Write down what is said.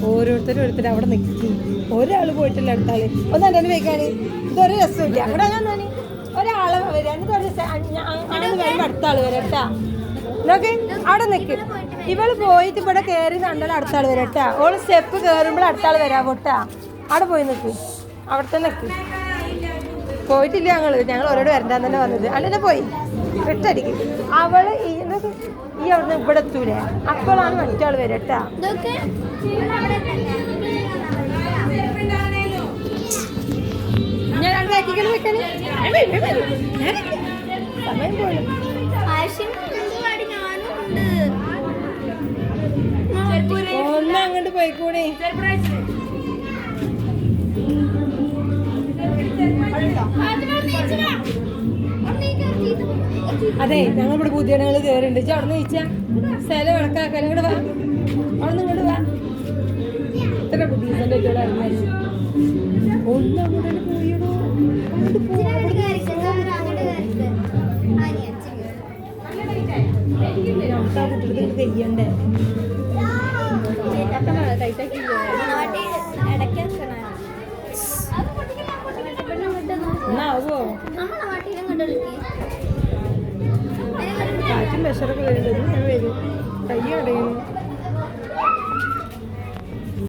ഓരോരുത്തരും അവിടെ നിൽക്കും. ഒരാൾ പോയിട്ടില്ല അടുത്താള് ഒന്ന് എന്നെ വെക്കാണ്. ഇതൊരു രസമില്ല അവിടെ ഞാൻ ഒരാളെ വരിക എന്നിട്ട് വരുമ്പോൾ അടുത്താള് വരാം കേട്ടാ. നോക്ക് അവിടെ നിൽക്ക്. ഇവള് പോയിട്ട് ഇവിടെ കയറി കണ്ടാൽ അടുത്താൾ വരാം കേട്ടാ. ഓള് സ്റ്റെപ്പ് കയറുമ്പോൾ അടുത്താൾ വരാം പോട്ടാ. അവിടെ പോയി നിൽക്ക്, അവിടെ തന്നെ നിൽക്ക്. പോയിട്ടില്ല ഞങ്ങൾ ഓരോട് വരണ്ടാന്ന് തന്നെ വന്നത്. അങ്ങനെ പോയി വെട്ടടിക്കും. അവള് ഈ അവിടുന്ന് ഇവിടെ എത്തൂലേ, അപ്പോഴാണ് മറ്റാൾ വരാം കേട്ടാ. ഞാൻ ബാക്കിൽ വെക്കാന് സമയം പോലും ഒന്ന് അങ്ങോട്ട് പോയിക്കൂടി. അതെ ഞങ്ങളിവിടെ പുതിയ ഇടങ്ങൾ കയറിണ്ട്. അവിടെ നിന്ന് ചോദിച്ചാ സ്ഥലം കണക്കാക്കാൻ ഇങ്ങോട്ട് വാ, അവിടെ നിന്ന് ഇങ്ങോട്ട് വാ. ഇത്ര ബുദ്ധിമുട്ടല്ലേ ഇവിടെ അറിഞ്ഞാലും ഒന്ന് അങ്ങോട്ട് പോയിടോ. കഴിയണ്ടേ എന്നാവോ കാറ്റും പ്രഷറൊക്കെ വരുന്നത്. ഞാൻ വരും കയ്യ അടയുന്നു.